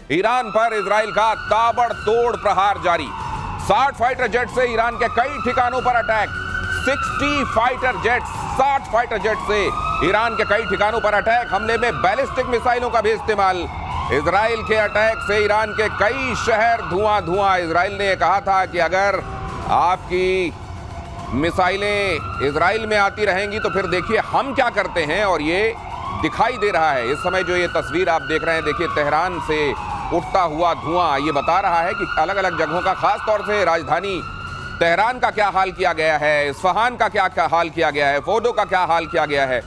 Iran पर Israel का ताबड़तोड़ प्रहार जारी। 60 फाइटर जेट से ईरान के कई ठिकानों पर attack. 60 fighter jet, 60 fighter jet से ईरान के कई ठिकानों पर अटैक। हमले में बैलिस्टिक मिसाइलों का भी इस्तेमाल। इजराइल के अटैक से ईरान के कई शहर धुआं धुआं। इजराइल ने कहा था कि अगर आपकी मिसाइलें इजराइल में आती रहेंगी तो फिर देखिए हम क्या करते हैं, और ये दिखाई दे रहा है। इस समय जो ये तस्वीर आप देख रहे हैं, देखिए तेहरान से उठता हुआ धुआं, ये बता रहा है कि अलग अलग जगहों का, खास तौर से राजधानी तेहरान का क्या हाल किया गया है, इस्फहान का क्या हाल किया गया है, फोर्डो का क्या हाल किया गया है।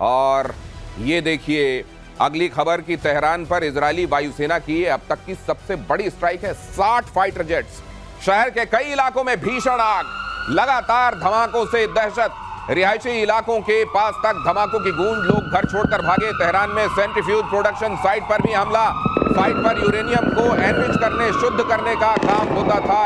और ये देखिए अगली खबर की तेहरान पर इजरायली वायुसेना की अब तक की सबसे बड़ी स्ट्राइक है। 60 फाइटर जेट्स। शहर के कई इलाकों में भीषण आग, लगातार धमाकों से दहशत। रिहायशी इलाकों के पास तक धमाकों की गूंज, लोग घर छोड़कर भागे। तेहरान में सेंट्रीफ्यूज प्रोडक्शन साइट पर भी हमला। साइट पर यूरेनियम को एनरिच करने, शुद्ध करने का काम होता था,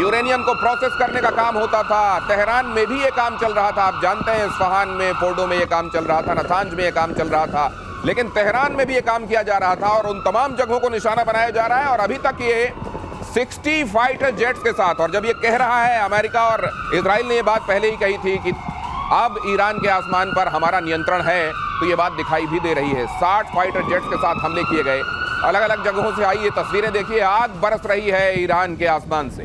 यूरेनियम को प्रोसेस करने का काम होता था। तेहरान में भी ये काम चल रहा था। आप जानते हैं इस्फहान में, फोर्डो में ये काम चल रहा था, नतांज में ये काम चल रहा था, लेकिन तेहरान में भी ये काम किया जा रहा था और उन तमाम जगहों को निशाना बनाया जा रहा है। और अभी तक ये 60 फाइटर जेट्स के साथ, और जब ये कह रहा है अमेरिका और इजराइल ने ये बात पहले ही कही थी कि अब ईरान के आसमान पर हमारा नियंत्रण है, तो ये बात दिखाई भी दे रही है। 60 फाइटर जेट्स के साथ हमले किए गए। अलग अलग जगहों से आई ये तस्वीरें देखिए, आग बरस रही है ईरान के आसमान से।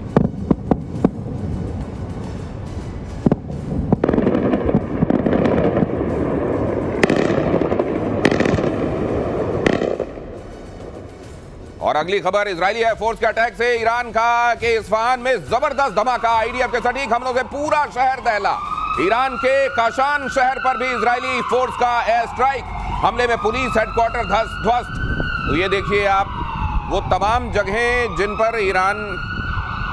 और अगली खबर, इजरायली एयरफोर्स के अटैक से ईरान के इस्फहान में जबरदस्त धमाका। आईडीएफ के सटीक हमलों से पूरा शहर दहला। ईरान के काशान शहर पर भी इजरायली फोर्स का एयर स्ट्राइक। हमले में पुलिस हेडक्वार्टर ध्वस्त। तो ये देखिए आप, वो तमाम जगहें जिन पर ईरान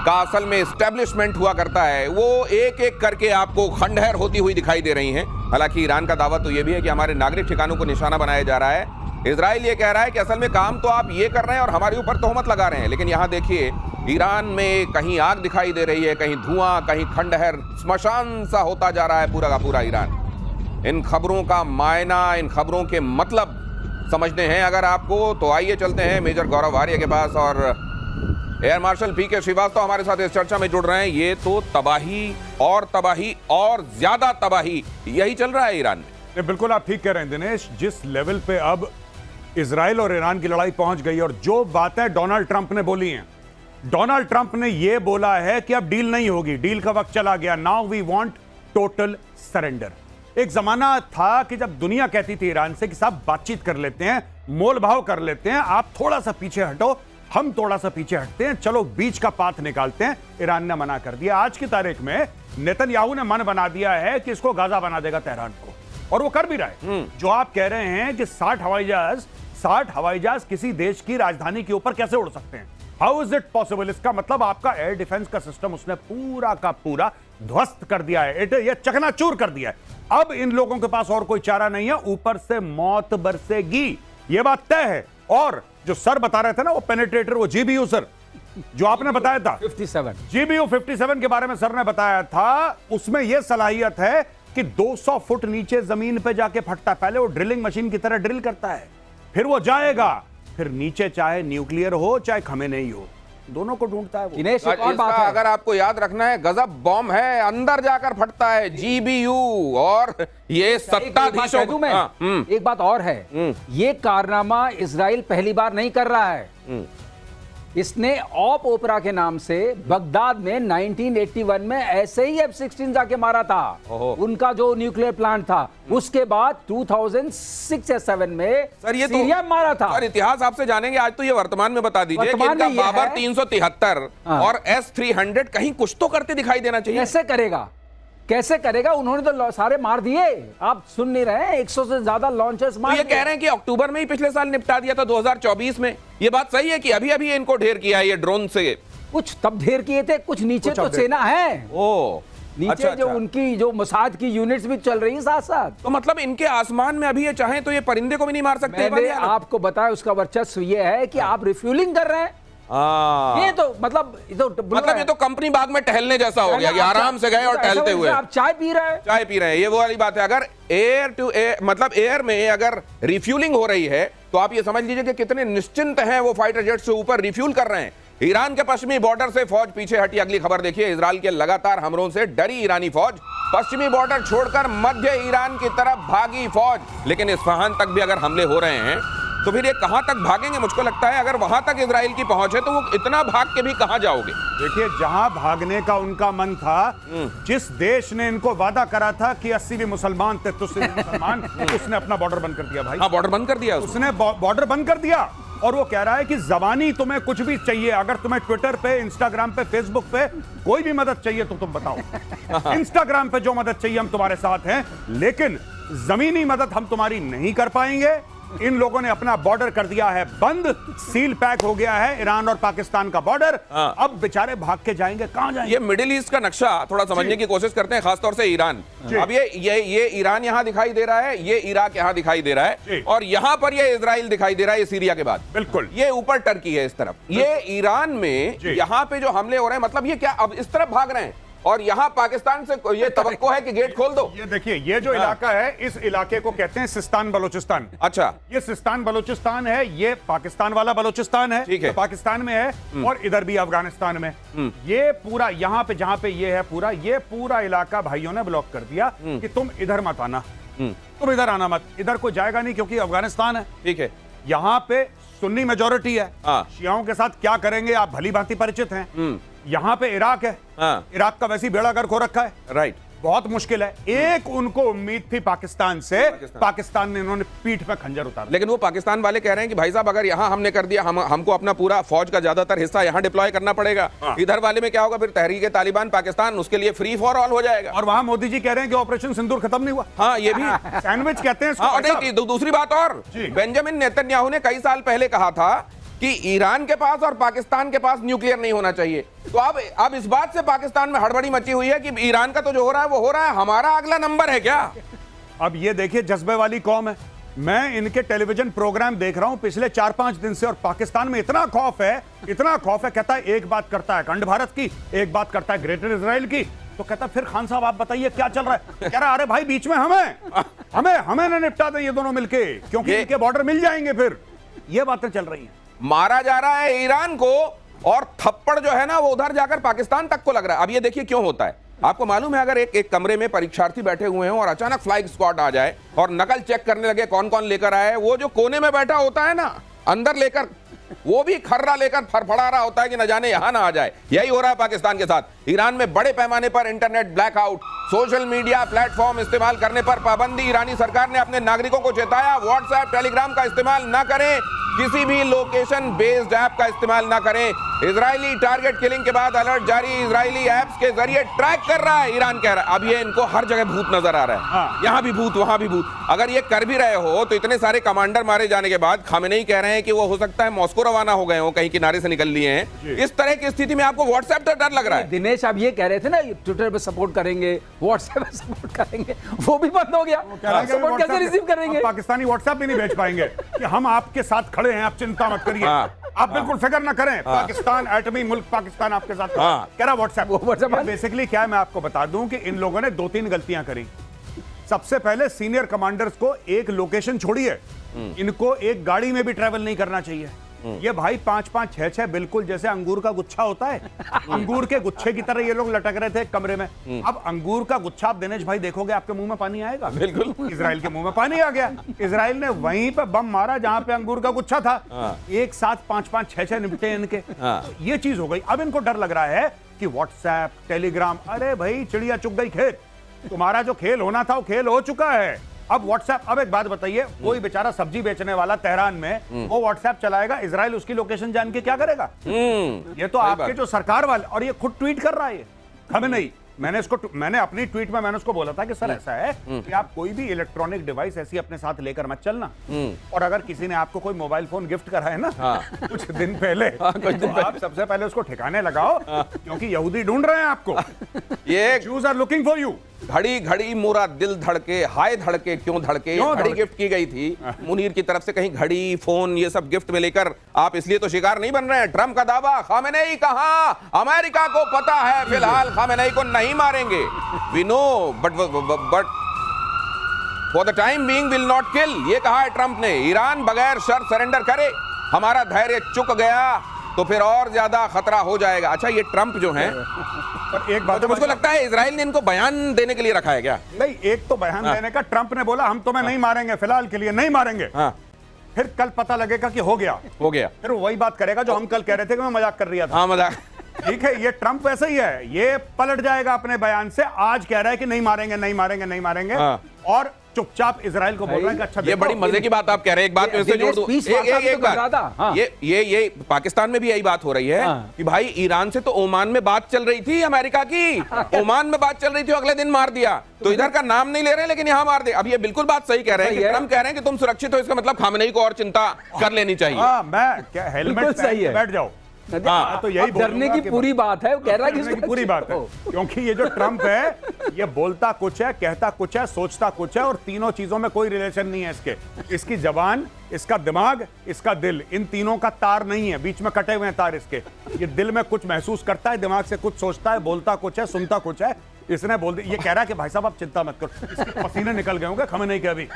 का असल में एस्टेब्लिशमेंट हुआ करता है, वो एक एक करके आपको खंडहर होती हुई दिखाई दे रही हैं। हालांकि ईरान का दावा तो ये भी है कि हमारे नागरिक ठिकानों को निशाना बनाया जा रहा है। इजराइल ये कह रहा है कि असल में काम तो आप ये कर रहे हैं और हमारे ऊपर तोहमत लगा रहे हैं। लेकिन यहाँ देखिए ईरान में कहीं आग दिखाई दे रही है, कहीं धुआं, कहीं खंडहर, स्मशान सा होता जा रहा है पूरा का पूरा ईरान। इन खबरों का मायना, इन खबरों के मतलब समझने हैं अगर आपको, तो आइए चलते हैं मेजर गौरव आर्य के पास। और एयर मार्शल पीके श्रीवास्तव हमारे साथ इस चर्चा में जुड़ रहे हैं। ये तो तबाही और ज्यादा तबाही, यही चल रहा है ईरान में। बिल्कुल आप ठीक कह रहे हैं दिनेश। जिस लेवल पे अब इजराइल और ईरान की लड़ाई पहुंच गई, और जो बातें डोनाल्ड ट्रंप ने बोली हैं, डोनाल्ड ट्रंप ने यह बोला है कि अब डील नहीं होगी, डील का वक्त चला गया, now we want total surrender. एक जमाना था कि जब दुनिया कहती थी ईरान से कि साहब बातचीत कर लेते हैं, मोल भाव कर लेते हैं, आप थोड़ा सा पीछे हटो, हम थोड़ा सा पीछे हटते हैं, चलो बीच का पाथ निकालते हैं। ईरान ने मना कर दिया। आज की तारीख में नेतन्याहू ने मन बना दिया है कि इसको गाजा बना देगा तेहरान को, और वो कर भी रहा है। जो आप कह रहे हैं कि 60 हवाई जहाज किसी देश की राजधानी के ऊपर कैसे उड़ सकते हैं, हाउ इज इट पॉसिबल? इसका मतलब आपका एयर डिफेंस का सिस्टम उसने पूरा का पूरा ध्वस्त कर दिया है, ये चकनाचूर कर दिया है। अब इन लोगों के पास और कोई चारा नहीं है, ऊपर से मौत बरसेगी, ये बात तय है। और जो सर बता रहे थे ना, वो पेनिट्रेटर, वो जीबीयू सर जो आपने बताया था 57 जीबीयू 57 के बारे में सर ने बताया था, उसमें यह सलाहियत है कि 200 फुट नीचे जमीन पे जाके फटता है। पहले वो ड्रिलिंग मशीन की तरह ड्रिल करता है, फिर वो जाएगा, फिर नीचे चाहे न्यूक्लियर हो चाहे खमेनेई हो, दोनों को ढूंढता है वो। दिनेश, एक और बात है, अगर आपको याद रखना है, गजब बॉम्ब है, अंदर जाकर फटता है जीबीयू। और ये सत्ताधीशों एक बात और है, ये कारनामा इजराइल पहली बार नहीं कर रहा है। इसने ऑप ओपरा के नाम से बगदाद में 1981 में ऐसे ही F-16 जाके मारा था, उनका जो न्यूक्लियर प्लांट था। उसके बाद 2006 या 7 में सर ये सीरिया में मारा था। सर इतिहास आपसे जानेंगे, आज तो ये वर्तमान में बता दीजिए कि इनका बाबर 373 और S-300 कहीं कुछ तो करते दिखाई देना चाहिए। कैसे करेगा? उन्होंने तो सारे मार दिए, आप सुन नहीं रहे हैं, 100 से ज्यादा लॉन्चर्स मार दिए। ये कह रहे हैं कि अक्टूबर में ही पिछले साल निपटा दिया था 2024 में। ये बात सही है कि अभी अभी इनको ढेर किया है ये ड्रोन से? कुछ तब ढेर किए थे, कुछ नीचे तो सेना है, नीचे अच्छा, जो उनकी जो मोसाद की यूनिट्स भी चल रही है साथ साथ। तो मतलब इनके आसमान में अभी ये चाहें तो ये परिंदे को भी नहीं मार सकते। मैंने आपको बताया उसका वर्चस्व ये है कि आप रिफ्यूलिंग कर रहे हैं, ये तो मतलब ये तो कंपनी बाग में टहलने जैसा हो गया कि आराम से गए और टहलते हुए आप चाय पी रहे हैं, चाय पी रहे हैं। ये वो वाली बात है, अगर एयर टू एयर मतलब एयर में अगर रिफ्यूलिंग हो रही है तो आप ये समझ लीजिए कि कितने निश्चिंत हैं वो फाइटर जेट से ऊपर रिफ्यूल कर रहे हैं। ईरान के पश्चिमी बॉर्डर से फौज पीछे हटी। अगली खबर देखिए, इजराइल के लगातार हमलों से डरी ईरानी फौज, पश्चिमी बॉर्डर छोड़कर मध्य ईरान की तरफ भागी फौज। लेकिन इस्फहान तक भी अगर हमले हो रहे हैं तो फिर ये कहां तक भागेंगे? मुझको लगता है अगर वहां तक इजराइल की पहुंच है तो वो इतना भाग के भी कहां जाओगे? देखिए, जहां भागने का उनका मन था, जिस देश ने इनको वादा करा था कि 80 भी मुसलमान थे, तो मुसलमान उसने अपना बॉर्डर बंद कर दिया भाई। हाँ, बॉर्डर बंद कर दिया उसने बॉर्डर बंद कर दिया। और वो कह रहा है कि जबानी तुम्हें कुछ भी चाहिए, अगर तुम्हें ट्विटर पे, इंस्टाग्राम पे, फेसबुक पे कोई भी मदद चाहिए तो तुम बताओ। इंस्टाग्राम पे जो मदद चाहिए हम तुम्हारे साथ हैं, लेकिन जमीनी मदद हम तुम्हारी नहीं कर पाएंगे। इन लोगों ने अपना बॉर्डर कर दिया है बंद, सील पैक हो गया है ईरान और पाकिस्तान का बॉर्डर। अब बेचारे भाग के जाएंगे, कहां जाएंगे? ये मिडिल ईस्ट का नक्शा थोड़ा समझने की कोशिश करते हैं, खासतौर से ईरान। अब ये ईरान यहां दिखाई दे रहा है, ये इराक यहां दिखाई दे रहा है, और यहां पर ये इजराइल दिखाई दे रहा है, ये सीरिया के बाद। बिल्कुल, ये ऊपर टर्की है इस तरफ। ये ईरान में यहां पे जो हमले हो रहे हैं, मतलब ये क्या अब इस तरफ भाग रहे हैं और यहां पाकिस्तान से ये तवक्को है कि गेट खोल दो। ये देखिए, ये जो इलाका है, इस इलाके को कहते हैं सिस्तान बलोचिस्तान। अच्छा, ये सिस्तान बलोचिस्तान है, ये पाकिस्तान वाला बलोचिस्तान है, ठीक है, तो पाकिस्तान में है, और इधर भी अफगानिस्तान में। ये पूरा यहां पे जहां पे ये है पूरा, ये पूरा इलाका भाइयों ने ब्लॉक कर दिया कि तुम इधर मत आना, तुम इधर आना मत, इधर कोई जाएगा नहीं क्योंकि अफगानिस्तान है। ठीक है, यहां पे सुन्नी मेजोरिटी है, शियाओं के साथ क्या करेंगे आप भली भांति परिचित हैं। यहां पे इराक है, इराक का वैसे बेड़ा गर्क हो रखा है, राइट, बहुत मुश्किल है। एक उनको उम्मीद थी पाकिस्तान से, पाकिस्तान ने इन्होंने पीठ पे खंजर उतारा। लेकिन वो पाकिस्तान वाले कह रहे हैं कि भाई साहब अगर यहां हमने कर दिया, हमको अपना पूरा फौज का ज्यादातर हिस्सा यहां डिप्लॉय करना पड़ेगा। इधर वाले में क्या होगा फिर? तहरीक तालिबान पाकिस्तान, उसके लिए फ्री फॉर ऑल हो जाएगा। और वहां मोदी जी कह रहे हैं कि ऑपरेशन सिंदूर खत्म नहीं हुआ। हाँ, ये भी सैंडविच कहते हैं इसको। दूसरी बात और, बेंजामिन नेतन्याहू ने कई साल पहले कहा था कि ईरान के पास और पाकिस्तान के पास न्यूक्लियर नहीं होना चाहिए। तो अब इस बात से पाकिस्तान में हड़बड़ी मची हुई है कि ईरान का तो जो हो रहा है वो हो रहा है, हमारा अगला नंबर है क्या? अब ये देखिए, जज्बे वाली कौम है। मैं इनके टेलीविजन प्रोग्राम देख रहा हूं पिछले 4-5 दिन से, और पाकिस्तान में इतना खौफ है, इतना खौफ है। कहता है एक बात करता है अखंड भारत की, एक बात करता है ग्रेटर इजराइल की। तो कहता फिर खान साहब आप बताइए क्या चल रहा है? कह रहा अरे भाई बीच में हमें ना निपटा दें ये दोनों मिलके, क्योंकि इनके बॉर्डर मिल जाएंगे। फिर ये बातें चल रही हैं। मारा जा रहा है ईरान को, और थप्पड़ जो है ना वो उधर जाकर पाकिस्तान तक को लग रहा है। अब ये देखिए क्यों होता है। आपको मालूम है, अगर एक कमरे में परीक्षार्थी बैठे हुए हैं और अचानक फ्लाइंग स्क्वाड आ जाए और नकल चेक करने लगे कौन कौन लेकर आए, वो जो कोने में बैठा होता है ना अंदर लेकर, वो भी खर्रा लेकर फड़फड़ा रहा होता है कि न जाने यहां ना आ जाए। यही हो रहा है पाकिस्तान के साथ। ईरान में बड़े पैमाने पर internet blackout, social media platform इस्तेमाल करने पर पाबंदी। ईरानी सरकार ने अपने नागरिकों को चेताया, व्हाट्सएप टेलीग्राम का इस्तेमाल न करें, किसी भी लोकेशन बेस्ड ऐप का इस्तेमाल ना करें। इजरायली टारगेट किलिंग के बाद अलर्ट जारी, इजरायली ऐप्स के जरिए ट्रैक कर रहा है ईरान, कह रहा है। अब ये इनको हर जगह भूत नजर आ रहा है, यहां भी भूत वहां भी भूत। अगर ये कर भी रहे हो तो इतने सारे कमांडर मारे जाने के बाद खामेनेई कह रहे हैं कि वो हो सकता है मॉस्को रवाना हो गए हो, कहीं किनारे से निकल लिए हैं। इस तरह की स्थिति में आपको व्हाट्सएप से डर लग रहा है? दिनेश, आप ये कह रहे थे ना ट्विटर पे सपोर्ट करेंगे, व्हाट्सएप पे सपोर्ट करेंगे, वो भी बंद हो गया। सपोर्ट कैसे रिसीव करेंगे? पाकिस्तानी व्हाट्सएप भी नहीं भेज पाएंगे कि हम आपके साथ खड़े हैं, आप चिंता मत करिए, आप बिल्कुल फिक्र ना करें, पाकिस्तान एटमी मुल्क पाकिस्तान आपके साथ। कह रहा व्हाट्सएप। बेसिकली क्या है, मैं आपको बता दूं कि इन लोगों ने 2-3 गलतियां करी। सबसे पहले सीनियर कमांडर्स को एक लोकेशन छोड़िए, इनको एक गाड़ी में भी ट्रैवल नहीं करना चाहिए। ये भाई 5-5, 6-6 बिल्कुल जैसे अंगूर का गुच्छा होता है, अंगूर के गुच्छे की तरह ये लोग लटक रहे थे कमरे में। अब अंगूर का गुच्छा आप दिनेश भाई देखोगे आपके मुंह में पानी आएगा। बिल्कुल, इजराइल के मुंह में पानी आ गया। इजराइल ने वहीं पे बम मारा जहां पे अंगूर का गुच्छा था। एक साथ 5-5, 6-6 निपटे इनके। तो ये चीज हो गई। अब इनको डर लग रहा है कि व्हाट्सएप टेलीग्राम, अरे भाई चिड़िया चुग गई खेत, तुम्हारा जो खेल होना था वो खेल हो चुका है। अब व्हाट्सएप, अब एक बात बताइए, कोई बेचारा सब्जी बेचने वाला तेहरान में वो व्हाट्सएप चलाएगा, इजराइल उसकी लोकेशन जान के क्या करेगा? ये तो आपके जो सरकार वाले, और ये खुद ट्वीट कर रहा है, खमेनेई मैंने अपनी ट्वीट में मैंने उसको बोला था कि सर ऐसा है कि आप कोई भी इलेक्ट्रॉनिक डिवाइस ऐसी अपने साथ लेकर मत चलना, और अगर किसी ने आपको कोई मोबाइल फोन गिफ्ट करा है ना कुछ दिन पहले, तो आप सबसे पहले उसको ठिकाने लगाओ, क्योंकि यहूदी ढूंढ रहे हैं आपको। ये Jews are looking for you। घड़ी घड़ी मोरा दिल धड़के, हाय धड़के क्यों धड़के, घड़ी गिफ्ट की गई थी मुनीर की तरफ से। कहीं घड़ी फोन ये सब गिफ्ट में लेकर आप इसलिए तो शिकार नहीं बन रहे हैं। ट्रम्प का दावा, खामेनेई कहां, अमेरिका को पता है फिलहाल खामेनेई को नहीं मारेंगे। We know but for the time being will not kill, ये कहा है ट्रम्प ने। ईरान बगैर शर्त सरेंडर करे, हमारा धैर्य चुक गया तो फिर और ज्यादा खतरा हो जाएगा। अच्छा, ये ट्रम्प जो है, पर एक बात तो मुझको लगता है इजराइल ने इनको बयान देने के लिए रखा है क्या? नहीं, एक तो बयान देने का, ट्रम्प ने बोला हम तुम्हें नहीं मारेंगे, फिलहाल के लिए नहीं मारेंगे। फिर कल पता लगेगा कि हो गया, फिर वही बात करेगा जो हम कल कह रहे थे कि मैं मजाक कर रहा था। हाँ, मजाक। ठीक है, ये ट्रम्प ऐसा ही है, ये पलट जाएगा अपने बयान से। आज कह रहा है कि नहीं मारेंगे, नहीं मारेंगे, नहीं मारेंगे, और चुपचाप इजराइल को बोल रहा है कि अच्छा। ये बड़ी मजे की बात आप कह रहे हैं। एक बात मैं इससे जोड़ दूं, एक बात, ये पाकिस्तान में भी यही बात हो रही है कि भाई ईरान से तो ओमान में बात चल रही थी, अमेरिका की ओमान में बात चल रही थी, अगले दिन मार दिया। तो इधर का नाम नहीं ले रहे लेकिन यहाँ मार दे। अब ये बिल्कुल बात सही कह रहे हैं कि ट्रम्प कह रहे हैं कि तुम सुरक्षित हो, इसका मतलब खामेनेई को और चिंता कर लेनी चाहिए। मैं क्या हेलमेट सही है, बैठ जाओ। तो यही डरने की पूरी बात है, वो कह रहा है कि पूरी बात है, क्योंकि ये जो ट्रम्प है ये बोलता कुछ है, कहता कुछ है, सोचता कुछ है, और तीनों चीजों में कोई रिलेशन नहीं है इसके। इसकी जबान, इसका दिमाग, इसका दिल, इन तीनों का तार नहीं है, बीच में कटे हुए हैं तार इसके। ये दिल में कुछ महसूस करता है, दिमाग से कुछ सोचता है, बोलता कुछ है, सुनता कुछ है। इसने बोल दिया, ये कह रहा है कि भाई साहब आप चिंता मत करो, इसके पसीने निकल गए होंगे खामेनेई के, अभी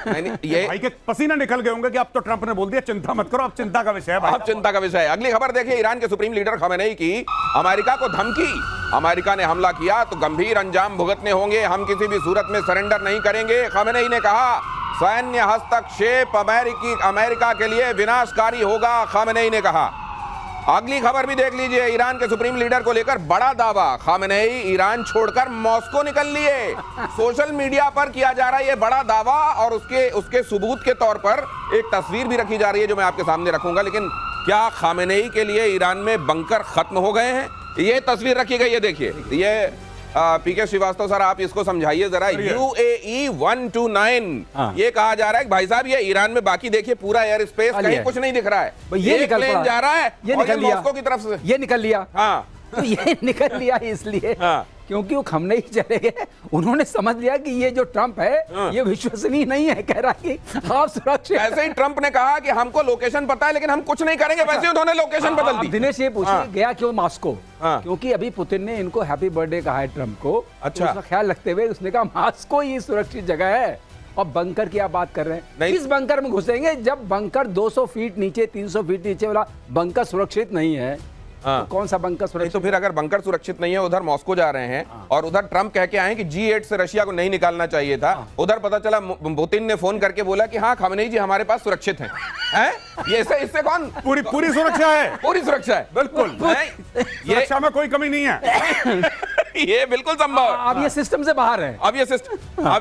ये भाई के पसीने निकल गए होंगे कि अब तो ट्रम्प ने बोल दिया चिंता मत करो, अब चिंता का विषय है भाई, अब चिंता का विषय है। अगली खबर देखिए, ईरान के सुप्रीम लीडर खामेनेई की अमेरिका को धमकी। अमेरिका ने हमला किया तो गंभीर अंजाम भुगतने होंगे, हम किसी भी सूरत में सरेंडर नहीं करेंगे। खामेनेई ने कहा सैन्य हस्तक्षेप अमेरिका के लिए विनाशकारी होगा, खामेनेई ने कहा। अगली खबर भी देख लीजिए, ईरान के सुप्रीम लीडर को लेकर बड़ा दावा, खामेनेई ईरान छोड़कर मॉस्को निकल लिए। सोशल मीडिया पर किया जा रहा है ये बड़ा दावा, और उसके सबूत के तौर पर एक तस्वीर भी रखी जा रही है जो मैं आपके सामने रखूंगा। लेकिन क्या खामेनेई के लिए ईरान में बंकर खत्म हो गए हैं? ये तस्वीर रखी गई है, देखिए। ये पीके श्रीवास्तव सर, आप इसको समझाइए जरा। UAE 129, ये कहा जा रहा है कि भाई साहब ये ईरान में, बाकी देखिए पूरा एयर स्पेस कहीं कुछ नहीं दिख रहा है, ये प्लेन जा रहा है, ये निकल लिया मॉस्को की तरफ से, ये निकल लिया। हाँ, तो ये निकल लिया इसलिए क्योंकि वो खामेनेई चले गए, उन्होंने समझ लिया कि ये जो ट्रम्प है ये विश्वसनीय नहीं है, कह रहा है कि आप सुरक्षित। ऐसे ही ट्रम्प ने कहा कि हमको लोकेशन पता है लेकिन हम कुछ नहीं करेंगे, वैसे उन्होंने लोकेशन बदल दी। दिनेश ये पूछिए गया क्यों मॉस्को? क्योंकि अभी पुतिन ने इनको हैप्पी बर्थडे कहा है ट्रम्प को। अच्छा, उसका ख्याल रखते हुए उसने कहा मॉस्को ही सुरक्षित जगह है। और बंकर की आप बात कर रहे हैं, किस बंकर में घुसेंगे जब बंकर 200 फीट नीचे, 300 फीट नीचे वाला बंकर सुरक्षित नहीं है? तो कौन सा बंकर सुरक्षित? तो फिर अगर बंकर सुरक्षित नहीं है, उधर मॉस्को जा रहे हैं और उधर ट्रम्प कह के आए कि G8 से रशिया को नहीं निकालना चाहिए था, उधर पता चला पुतिन ने फोन करके बोला कि हाँ खामेनेई जी हमारे पास सुरक्षित हैं। ये इससे कौन? पूरी सुरक्षा है, पूरी सुरक्षा है, बिल्कुल। सुरक्षा में कोई कमी नहीं है। ये बिल्कुल संभव है। अब ये सिस्टम से बाहर है, अब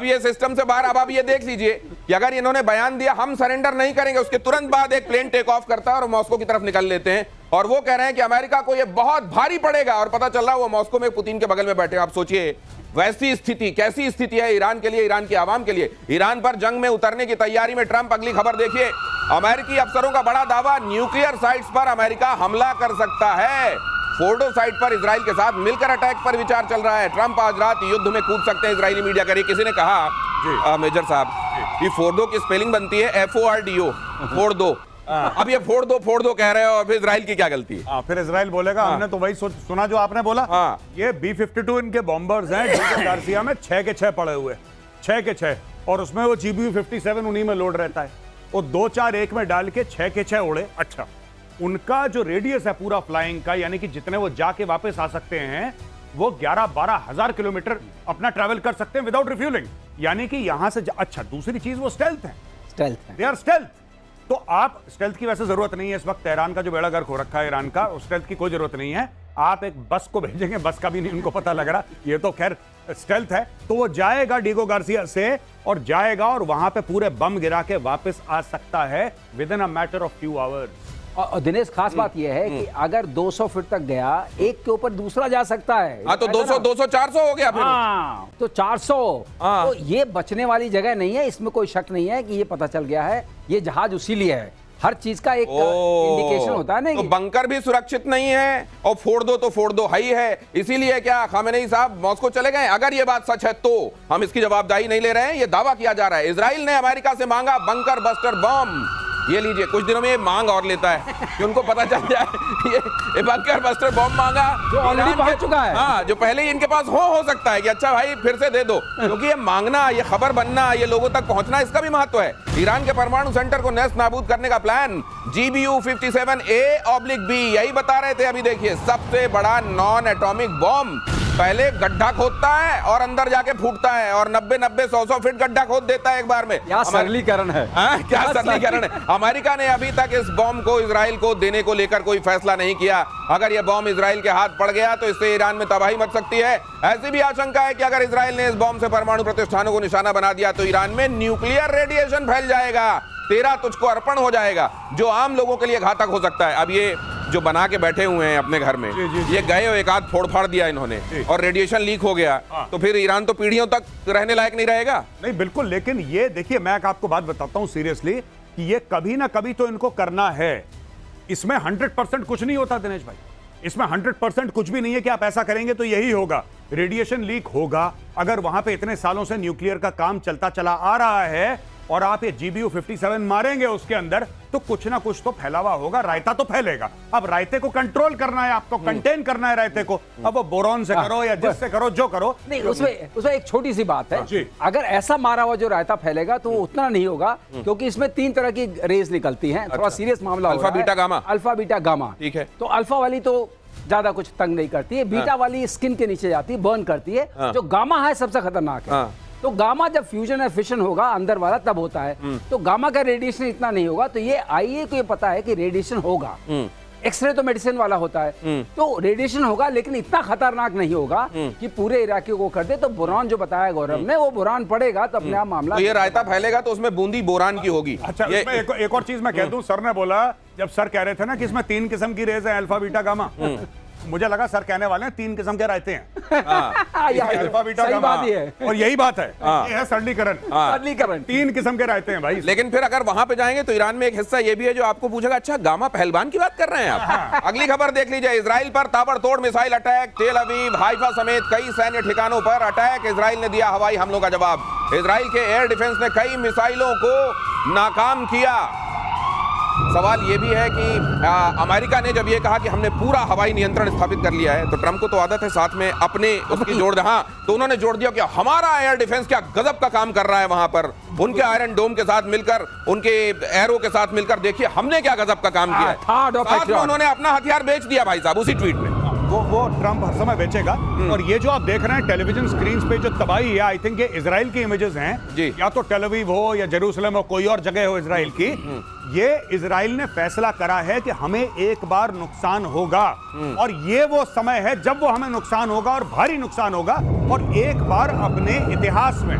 ये सिस्टम से बाहर। अब आप ये देख लीजिए कि अगर इन्होंने बयान दिया हम सरेंडर नहीं करेंगे, उसके तुरंत बाद एक प्लेन टेक ऑफ करता है और मॉस्को की तरफ निकल लेते हैं, और वो कह रहे हैं कि अमेरिका को ये बहुत भारी पड़ेगा, और पता चल रहा है वो मॉस्को में पुतिन के बगल में बैठे। आप सोचिए वैसी स्थिति, कैसी स्थिति है ईरान के लिए, ईरान की आवाम के लिए। ईरान पर जंग में उतरने की तैयारी में ट्रम्प। अगली खबर देखिए, अमेरिकी अफसरों का बड़ा दावा, न्यूक्लियर साइट्स पर अमेरिका हमला कर सकता है। फोर्डो साइट पर इजराइल के साथ मिलकर अटैक पर विचार चल रहा है। ट्रम्प आज रात युद्ध में कूद सकते हैं, इजरायली मीडिया कह रही। किसी ने कहा मेजर साहब कि फोर्डो की स्पेलिंग बनती है FORDO, फोड़ दो। अब ये फोड़ दो कह रहे हो, और फिर इजराइल की क्या गलती है? फिर इजराइल बोलेगा हमने तो वही सुना जो आपने बोला। ये B-52 इनके बॉम्बर्स हैं, डीगो गार्सिया में 6 के 6 पड़े हुए, 6 के 6, और उसमें वो GBU-57 उन्हीं में लोड रहता है। वो 2-4-1 में डाल के 6 के 6 उड़े। अच्छा, उनका जो रेडियस है पूरा फ्लाइंग का, यानी कि जितने वो जाके वापस आ सकते हैं, वो 11-12 हजार किलोमीटर अपना ट्रैवल कर सकते हैं विदाउट रिफ्यूलिंग। यानी कि यहां से अच्छा, दूसरी चीज वो स्टेल्थ है, दे आर स्टेल्थ। तो आप स्टेल्थ की वैसे जरूरत नहीं है इस वक्त, तेहरान का जो बेड़ा गर्क हो रखा है ईरान का, स्टेल्थ की कोई जरूरत नहीं है। आप एक बस को भेजेंगे, बस का भी नहीं उनको पता लग रहा, ये तो खैर स्टेल्थ है। तो वो जाएगा डीगो गार्सिया से, और जाएगा और वहां पे पूरे बम गिरा के वापस आ सकता है with in a matter of few hours. और दिनेश खास बात यह है कि अगर 200 फीट तक गया, एक के ऊपर दूसरा जा सकता है। हाँ, तो 200 200 400 हो गया फिर। हाँ, तो 400। हाँ। तो ये बचने वाली जगह नहीं है, इसमें कोई शक नहीं है कि ये पता चल गया है ये जहाज उसी लिए है। हर चीज का एक इंडिकेशन होता है ना। तो बंकर भी सुरक्षित नहीं है और फोड़ दो तो फोड़ दो हाई है। इसीलिए क्या खामेनेई साहब मॉस्को चले गए? अगर ये बात सच है तो हम इसकी जवाबदाही नहीं ले रहे हैं, ये दावा किया जा रहा है। इजराइल ने अमेरिका से मांगा बंकर बस्टर बम। ये लीजिए, कुछ दिनों में ये मांग और लेता है कि उनको पता चल जाए ये बंकर बस्टर बम मांगा जो ऑलरेडी पहुंच चुका है। हाँ, जो पहले ही इनके पास हो सकता है कि अच्छा भाई फिर से दे दो, क्योंकि ये मांगना, ये खबर बनना, ये लोगों तक पहुंचना, इसका भी महत्व है। ईरान के परमाणु सेंटर को नेस्त नाबूद करने का प्लान GBU-57A/B, यही बता रहे थे। अभी देखिए, सबसे बड़ा नॉन एटॉमिक बॉम्ब पहले गड्ढा खोदता है और अंदर जाके फूटता है और 90-100 फीट गड्ढा खोद देता है एक बार में। क्या सरलीकरण है। क्या सरलीकरण है। अमेरिका ने अभी तक इस बॉम्ब को इजराइल को देने को लेकर कोई फैसला नहीं किया। अगर यह बॉम्ब इजराइल के हाथ पड़ गया तो इससे ईरान में तबाही मच सकती है। ऐसी भी आशंका है कि अगर इजराइल ने इस बॉम्ब से परमाणु प्रतिष्ठानों को निशाना बना दिया तो ईरान में न्यूक्लियर रेडिएशन फैल जाएगा, तेरा तुझको अर्पण हो जाएगा, जो आम लोगों के लिए घातक हो सकता है। अब ये जो बना के बैठे हुए हैं अपने घर में, ये गए और एक आध फोड़ फाड़ दिया इन्होंने और रेडिएशन लीक हो गया, तो फिर ईरान तो पीढ़ियों तक रहने लायक नहीं रहेगा। नहीं, बिल्कुल। लेकिन ये देखिए, मैं आपको बात बताता हूं सीरियसली कि ये कभी ना कभी तो इनको करना है। इसमें 100% कुछ नहीं होता दिनेश भाई, इसमें 100% कुछ भी नहीं है कि आप ऐसा करेंगे तो यही होगा। रेडिएशन लीक होगा। अगर वहां पे इतने सालों से न्यूक्लियर का काम चलता चला आ रहा है और आप ये GBU-57 मारेंगे उसके अंदर, तो कुछ ना कुछ तो फैलावा होगा, रायता तो फैलेगा। अब रायते को कंट्रोल करना है, आपको कंटेन करना है रायते को। अब वो बोरॉन से करो या जिससे करो, जो करो। नहीं, उसमें एक छोटी सी बात है। अगर ऐसा मारा हुआ जो रायता फैलेगा तो उतना नहीं होगा, क्योंकि इसमें 3 तरह की रेज निकलती हैं। थोड़ा सीरियस मामला alpha beta gamma. Alpha beta gamma, ठीक है। तो अल्फा वाली तो ज्यादा कुछ तंग नहीं करती है, बीटा वाली स्किन के नीचे जाती है, बर्न करती है। जो गामा है सबसे खतरनाक है। तो गामा जब फ्यूजन या फिशन होगा अंदर वाला तब होता है। तो गामा का रेडिएशन इतना नहीं होगा। तो ये आईए को ये पता है कि रेडिएशन होगा। एक्सरे तो मेडिसिन वाला होता है, तो रेडिएशन होगा, लेकिन इतना खतरनाक नहीं होगा कि पूरे इलाके को कर दे। तो बोरान जो बताया गौरव ने, वो बोरान पड़ेगा तो अपने आप मामला। तो ये रायता फैलेगा तो उसमें बूंदी बोरान की होगी। अच्छा, एक और चीज मैं कह दूं, सर ने बोला, जब सर कह रहे थे ना कि इसमें 3 किस्म की रेज है, अल्फा बीटा गामा, मुझे लगा सर कहने वाले हैं 3 किस्म के रायते हैं। अल्फा बीटा गामा, और यही बात है। ये है सरलीकरण। 3 किस्म के रायते हैं भाई। लेकिन फिर अगर वहां पे जाएंगे तो ईरान में एक हिस्सा ये भी है जो आपको पूछेगा, अच्छा गामा पहलवान की बात कर रहे हैं आप? अगली खबर देख लीजिए। इजराइल पर ताबड़तोड़ मिसाइल अटैक, तेल अवीव, हाइफा समेत कई सैन्य ठिकानों पर अटैक। इजराइल ने दिया हवाई हमलों का जवाब। इजराइल के एयर डिफेंस ने कई मिसाइलों को नाकाम किया। सवाल यह भी है कि अमेरिका ने जब ये कहा कि हमने पूरा हवाई नियंत्रण स्थापित कर लिया है, तो ट्रंप को तो आदत है साथ में अपने उसकी जोड़ दिया। हाँ, तो उन्होंने जोड़ दिया कि हमारा एयर डिफेंस क्या गजब का काम कर रहा है वहां पर, उनके आयरन डोम के साथ मिलकर, उनके एरो के साथ मिलकर, देखिए हमने क्या गजब का काम किया है। साथ में उन्होंने अपना हथियार बेच दिया भाई साहब उसी ट्वीट में। वो ट्रंप हर समय बेचेगा। और ये जो आप देख रहे हैं टेलीविजन स्क्रीन पे जो तबाही है, आई थिंक ये इजराइल की इमेजेस हैं, या तो टेल अवीव हो या जेरूसलम हो, कोई और जगह हो इजराइल की। ये इजराइल ने फैसला करा है कि हमें एक बार नुकसान होगा, और ये वो समय है जब वो हमें नुकसान होगा और भारी नुकसान होगा, और एक बार अपने इतिहास में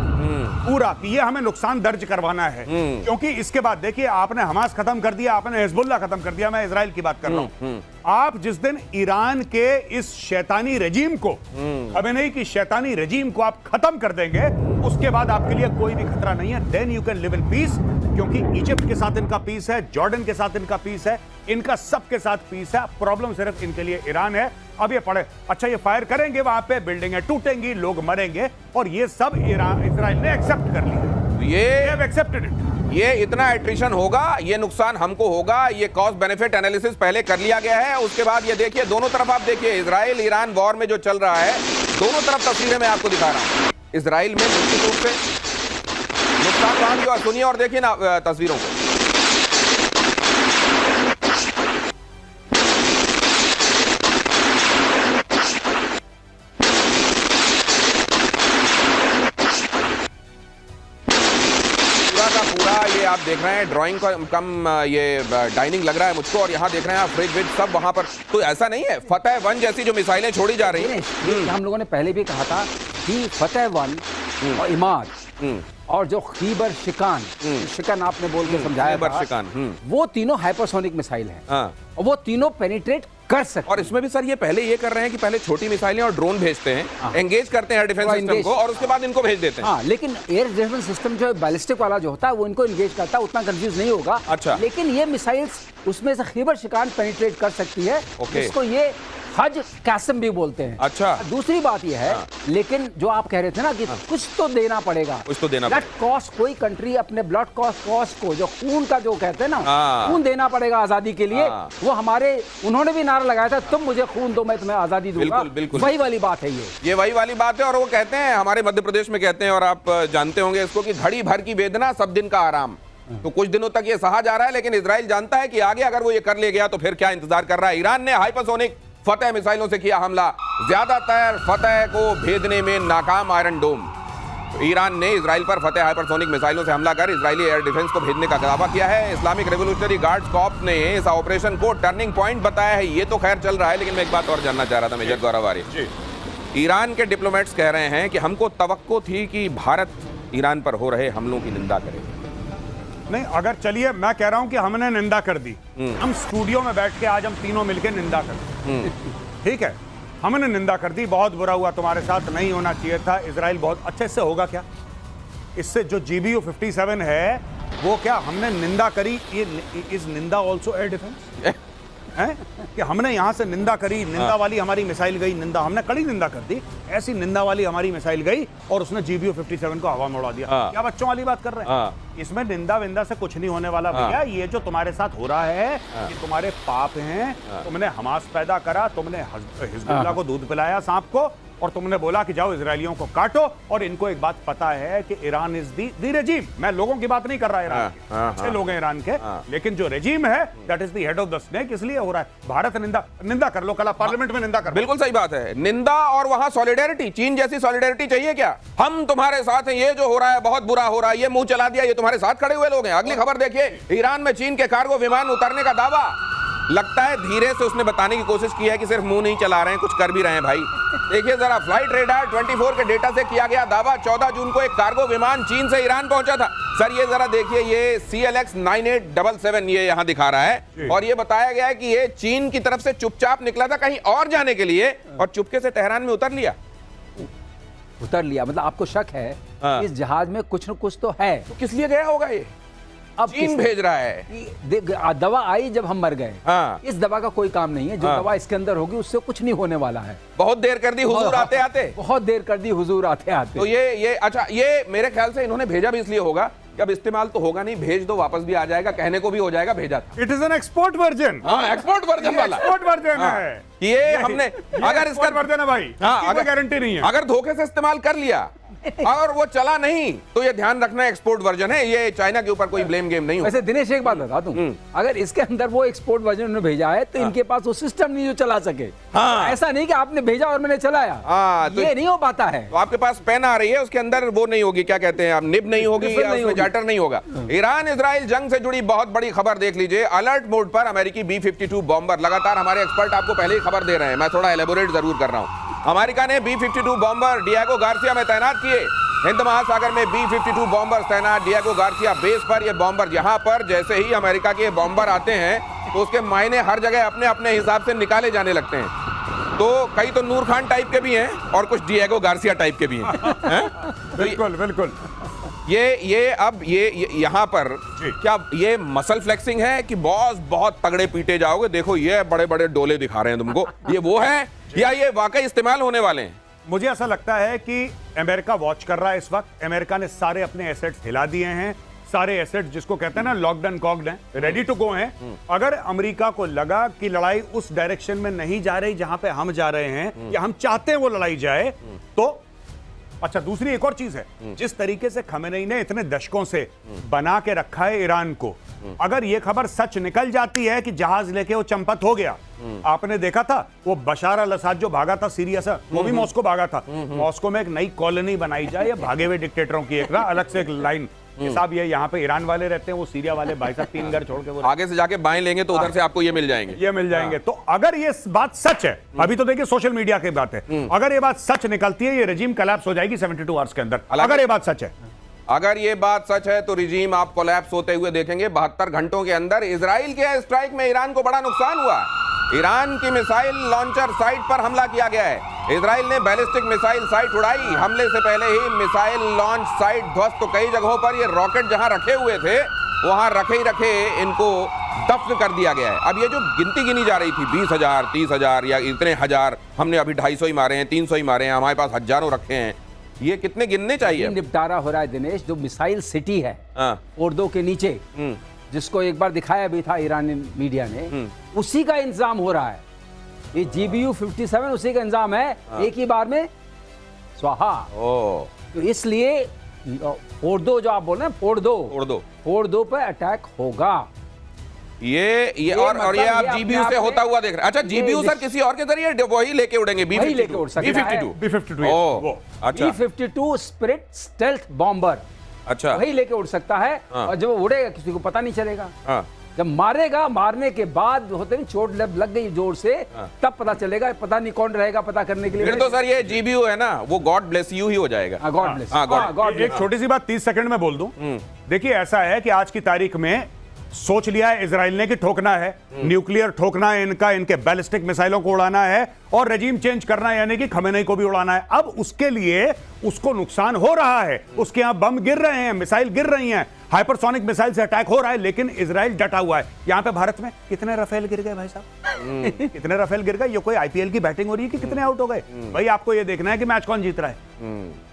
पूरा ये हमें नुकसान दर्ज करवाना है। क्योंकि इसके बाद देखिए, आपने हमास खत्म कर दिया, आपने हिजबुल्लाह खत्म कर दिया, मैं इजराइल की बात कर रहा हूं। आप जिस दिन ईरान के इस शैतानी रजीम को, खमेनेई की शैतानी रजीम को आप खत्म कर देंगे, उसके बाद आपके लिए कोई भी खतरा नहीं है। Then you can live in peace, क्योंकि इजिप्ट के साथ इनका पीस है, जॉर्डन के साथ इनका पीस है, इनका सबके साथ पीस है। प्रॉब्लम सिर्फ इनके लिए ईरान है। अब ये पड़े, अच्छा ये फायर करेंगे, वहां पे बिल्डिंगें टूटेंगी, लोग मरेंगे, और ये सब इजराइल ने एक्सेप्ट कर लिया। ये इतना एट्रिशन होगा, ये नुकसान हमको होगा, ये कॉस्ट बेनिफिट एनालिसिस पहले कर लिया गया है। उसके बाद ये देखिए, दोनों तरफ आप देखिए, इजराइल ईरान वॉर में जो चल रहा है, दोनों तरफ तस्वीरें मैं आपको दिखा रहा हूं। इजराइल में निश्चित रूप से नुकसान वहां की, और सुनिए और देखिए ना तस्वीरों को। ये आप देख रहे हैं ड्राइंग का कम ये डाइनिंग लग रहा है मुझको, और यहाँ देख रहे हैं आप फ्रिज विज सब वहां पर। तो ऐसा नहीं है, फतेह 1 जैसी जो मिसाइलें छोड़ी जा रही हैं, हम लोगों ने पहले भी कहा था कि फतेह 1 और इमाद और जो खीबर शिकान, शिकान आपने बोल के समझाया खैबर था, शिकान, वो तीनों हाइपरसोनिक मिसाइल हैं। हाँ। और वो तीनों पेनिट्रेट कर सकते और इसमें भी सर ये पहले ये कर रहे हैं कि पहले छोटी मिसाइलें और ड्रोन भेजते हैं, एंगेज करते हैं डिफेंस वो सिस्टम engage- को, और उसके बाद इनको भेज देते हैं। हाँ, लेकिन एयर डिफेंस सिस्टम जो बैलिस्टिक वाला जो होता है वो इनको एंगेज करता है, उतना कंफ्यूज नहीं होगा। अच्छा। लेकिन ये मिसाइल्स उसमें से खैबर शिकान पेनिट्रेट कर सकती है, ओके। इसको ये हज कैसम भी बोलते हैं। अच्छा। दूसरी बात ये है, लेकिन जो आप कह रहे थे ना कि कुछ तो देना पड़ेगा, कुछ तो देना ब्लड कॉस्ट, कोई कंट्री अपने ब्लड कॉस्ट को, जो खून का जो कहते हैं ना, हाँ। खून देना पड़ेगा आजादी के लिए। हाँ। वो हमारे, उन्होंने भी नारा लगाया था, तुम मुझे खून दो मैं तुम्हें आजादी दूंगा। बिल्कुल, बिल्कुल। वही वाली बात है ये वही वाली बात है। और वो कहते हैं, हमारे मध्य प्रदेश में कहते हैं, और आप जानते होंगे इसको, कि घड़ी भर की वेदना सब दिन का आराम। तो कुछ दिनों तक ये सहा जा रहा है, लेकिन इजराइल जानता है कि आगे अगर वो ये कर ले गया तो फिर क्या इंतजार कर रहा है। ईरान ने हाइपरसोनिक फतेह मिसाइलों से किया हमला, ज्यादातर फतेह को भेदने में नाकाम आयरन डोम। ईरान ने इजराइल पर फतेह हाइपरसोनिक मिसाइलों से हमला कर इजरायली एयर डिफेंस को भेजने का दावा किया है। इस्लामिक रेवोल्यूशनरी गार्ड्स कॉर्प्स ने इस ऑपरेशन को टर्निंग पॉइंट बताया है। ये तो खैर चल रहा है, लेकिन मैं एक बात और जानना चाह रहा था मेजर गौरव आर्य। ईरान के डिप्लोमेट्स कह रहे हैं कि हमको तवक्को थी कि भारत ईरान पर हो रहे हमलों की निंदा करे। नहीं, अगर चलिए मैं कह रहा हूं कि हमने निंदा कर दी, हम स्टूडियो में बैठ के आज हम तीनों मिलकर निंदा कर, ठीक है, हमने निंदा कर दी, बहुत बुरा हुआ, तुम्हारे साथ नहीं होना चाहिए था। इजराइल बहुत अच्छे से होगा क्या? इससे जो GBU-57 है वो क्या हमने निंदा करी? ये इज निंदा ऑल्सो एयर डिफेंस है कि हमने यहां से निंदा करी, निंदा वाली हमारी मिसाइल गई, निंदा हमने कड़ी निंदा कर दी, ऐसी निंदा वाली हमारी मिसाइल गई और उसने GBU-57 को हवा में उड़ा दिया। क्या बच्चों वाली बात कर रहे हैं? इसमें निंदा विंदा से कुछ नहीं होने वाला भैया। ये जो तुम्हारे साथ हो रहा है ये तुम्हारे पाप हैं। तुमने हमास पैदा करा, तुमने हिजबुल्लाह को दूध पिलाया सांप को, और तुमने बोला कि जाओ इजरायलियों को काटो। और इनको एक बात पता है कि ईरान इज दी रेजिम। मैं लोगों की बात नहीं कर रहा, ईरान के अच्छे लोग हैं ईरान के, लेकिन जो रेजिम है that is the head of the snake, इसलिए हो रहा है। भारत निंदा कर लो, कल पार्लियामेंट में निंदा कर। बिल्कुल सही बात है, निंदा और वहां सॉलिडेरिटी। चीन जैसी सॉलिडेरिटी चाहिए क्या? हम तुम्हारे साथ हैं, ये जो हो रहा है बहुत बुरा हो रहा है, ये मुंह चला दिया, ये तुम्हारे साथ खड़े हुए लोग हैं। अगली खबर देखिए, ईरान में चीन के कार्गो विमान उतरने का दावा। लगता है धीरे से उसने बताने की कोशिश की है कि सिर्फ मुंह नहीं चला रहे हैं, कुछ कर भी रहे हैं भाई। देखिए जरा, फ्लाइट रेडार 24 के डेटा से किया गया दावा, 14 जून को एक कार्गो विमान चीन से ईरान पहुंचा था। सर ये जरा देखिए, ये CLX 9877 ये यहां दिखा रहा है, और ये बताया गया है कि ये चीन की तरफ से चुपचाप निकला था कहीं और जाने के लिए, और चुपके से तेहरान में उतर लिया। मतलब आपको शक है इस जहाज में कुछ न कुछ तो है। तो किस लिए गया होगा ये? अब चीन भेज रहा है। दवा आई जब हम मर गए। हाँ। इस दवा का कोई काम नहीं है, जो दवा इसके अंदर होगी उससे कुछ नहीं होने वाला है। बहुत देर कर दी हुजूर आते आते, बहुत देर कर दी हुजूर आते आते। तो ये अच्छा, ये मेरे ख्याल से इन्होंने भेजा भी इसलिए होगा कि अब इस्तेमाल तो होगा नहीं, भेज दो वापस भी आ जाएगा, कहने को भी हो जाएगा भेजा था। It is an export version. हाँ, एक्सपोर्ट वर्जन वाला, एक्सपोर्ट वर्जन है ये हमने अगर इसका वर्जन है भाई, अगर गारंटी नहीं है। अगर धोखे से इस्तेमाल कर लिया और वो चला नहीं, तो ये ध्यान रखना एक्सपोर्ट वर्जन है, ये चाइना के ऊपर कोई ब्लेम गेम नहीं हो। वैसे दिनेश एक बात बता दूं, अगर इसके अंदर वो एक्सपोर्ट वर्जन उन्होंने भेजा है तो इनके पास वो सिस्टम नहीं जो चला सके। ऐसा नहीं कि आपने भेजा और मैंने चलाया, तो ये नहीं हो पाता है। तो आपके पास पेन आ रही है, उसके अंदर वो नहीं होगी, क्या कहते हैं आप, निब नहीं होगी या उसमें जाटर नहीं होगा। ईरान इजराइल जंग से जुड़ी बहुत बड़ी खबर देख लीजिए। अलर्ट मोड पर अमेरिकी B-52 बॉम्बर। लगातार हमारे एक्सपर्ट आपको पहले ही खबर दे रहे हैं, मैं थोड़ा एलेबोरेट जरूर कर रहा हूं। अमेरिका ने B-52 बॉम्बर डिएगो गार्सिया में तैनात किए। हिंद महासागर में B-52 बॉम्बर तैनात डिएगो गार्सिया बेस पर। ये बॉम्बर यहां पर जैसे ही अमेरिका के बॉम्बर आते हैं तो उसके मायने हर जगह अपने अपने हिसाब से निकाले जाने लगते हैं। तो कई तो नूर खान टाइप के भी हैं और कुछ डिएगो गार्सिया टाइप के भी हैं। बिल्कुल बिल्कुल। ये अब यहाँ पर क्या ये मसल फ्लेक्सिंग है कि बॉस बहुत तगड़े पीटे जाओगे, देखो ये बड़े बड़े डोले दिखा रहे हैं तुमको, ये वो है या ये वाकई इस्तेमाल होने वाले हैं? मुझे ऐसा लगता है कि अमेरिका वॉच कर रहा है इस वक्त। अमेरिका ने सारे अपने एसेट्स हिला दिए हैं, सारे एसेट्स जिसको कहते हैं ना लॉक्ड एंड कॉक्ड हैं, रेडी टू गो हैं। अगर अमेरिका को लगा कि लड़ाई उस डायरेक्शन में नहीं जा रही जहां पे हम जा रहे हैं, या हम चाहते हैं वो लड़ाई जाए, तो अच्छा दूसरी एक और चीज है, जिस तरीके से खमेनी ने इतने दशकों से बना के रखा है ईरान को, अगर ये खबर सच निकल जाती है कि जहाज लेके वो चंपत हो गया। आपने देखा था वो बशार अल असद जो भागा था सीरिया से, वो भी मॉस्को भागा था। मॉस्को में एक नई कॉलोनी बनाई जाए, या भागे हुए डिक्टेटरों की एक ना अलग से एक लाइन साहब, ये यहाँ पे ईरान वाले रहते हैं, वो सीरिया वाले भाई साहब 3 घर छोड़ के वो आगे से जाके बाएं लेंगे तो उधर से आपको ये मिल जाएंगे, ये मिल जाएंगे। तो अगर ये बात सच है, अभी तो देखिए सोशल मीडिया की बात है, अगर ये बात सच निकलती है, ये रेजिम कोलैप्स हो जाएगी 72 आवर्स के अंदर, अगर ये बात सच है। अगर ये बात सच है तो रिजीम आप कोलैप्स होते हुए देखेंगे 72 घंटों के अंदर। इजराइल के स्ट्राइक में ईरान को बड़ा नुकसान हुआ। ईरान की मिसाइल लॉन्चर साइट पर हमला किया गया है। इजराइल ने बैलिस्टिक मिसाइल साइट उड़ाई। हमले से पहले ही मिसाइल लॉन्च साइट ध्वस्त। तो कई जगहों पर ये रॉकेट जहां रखे हुए थे वहां रखे ही रखे इनको दफ्न कर दिया गया है। अब ये जो गिनती गिनी जा रही थी 20,000 30,000 या इतने हजार, हमने अभी 250 ही मारे हैं, 300 ही मारे हैं, हमारे पास हजारों रखे हैं, ये कितने गिनने चाहिए? निपटारा हो रहा है दिनेश। जो मिसाइल सिटी है ओर्दो के नीचे, जिसको एक बार दिखाया भी था ईरानी मीडिया ने, उसी का इंतजाम हो रहा है। ये GBU 57 उसी का इंतजाम है। एक ही बार में स्वाहा। तो इसलिए फोर्दो जो आप बोल रहे हैं, फोर्दो पर अटैक होगा। ये और ये आप GBU से होता हुआ देख रहे हैं। अच्छा, GBU सर किसी और के जरिए वही लेके उड़ेंगे? B-52 अच्छा, B-52 स्पिरिट स्टेल्थ बॉम्बर। अच्छा, वही लेके उड़ सकता है। और जब वो उड़ेगा किसी को पता नहीं चलेगा। जब मारेगा, मारने के बाद होते नहीं चोट लग गई जोर से, तब पता चलेगा। पता नहीं कौन रहेगा पता करने के लिए। फिर तो सर ये GBU है ना, वो गॉड ब्लेस यू ही हो जाएगा। God bless. एक छोटी सी बात 30 सेकंड में बोल दूं। देखिए, ऐसा है कि आज की तारीख में सोच लिया है इजराइल ने कि ठोकना है, न्यूक्लियर ठोकना है इनका, इनके बैलिस्टिक मिसाइलों को उड़ाना है और रेजिम चेंज करना है, यानी कि खमेनेई को भी उड़ाना है। अब उसके लिए उसको नुकसान हो रहा है। उसके यहां बम गिर रहे हैं, मिसाइल गिर रही हैं, हाइपरसोनिक मिसाइल से अटैक हो रहा है, लेकिन इजराइल डटा हुआ है। यहां पे भारत में कितने राफेल गिर गए भाई साहब? कितने राफेल गिर गए? ये कोई IPL की बैटिंग हो रही है कि कितने आउट हो गए? भाई आपको ये देखना है कि मैच कौन जीत रहा है।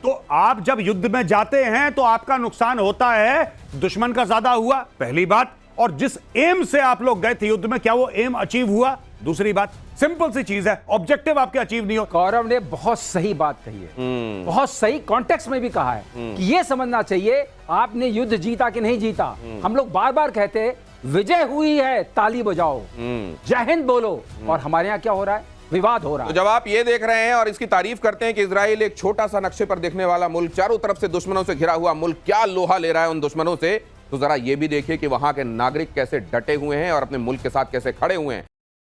तो आप जब युद्ध में जाते हैं तो आपका नुकसान होता है, दुश्मन का ज्यादा हुआ, पहली बात। और जिस एम से आप लोग गए थे युद्ध में, क्या वो एम अचीव हुआ? दूसरी बात, सिंपल सी चीज है, ऑब्जेक्टिव आपके अचीव नहीं हो। गौरव ने बहुत सही बात कही है, बहुत सही कॉन्टेक्स्ट में भी कहा है कि ये समझना चाहिए आपने युद्ध जीता कि नहीं जीता। हम लोग बार बार कहते हैं विजय हुई है, ताली बजाओ, जय हिंद बोलो, और हमारे यहाँ क्या हो रहा है? विवाद हो रहा है। तो जब आप ये देख रहे हैं और इसकी तारीफ करते हैं कि इजराइल एक छोटा सा नक्शे पर देखने वाला मुल्क, चारों तरफ से दुश्मनों से घिरा हुआ मुल्क, क्या लोहा ले रहा है उन दुश्मनों से, तो जरा ये भी देखिए कि वहां के नागरिक कैसे डटे हुए हैं और अपने मुल्क के साथ कैसे खड़े हुए हैं।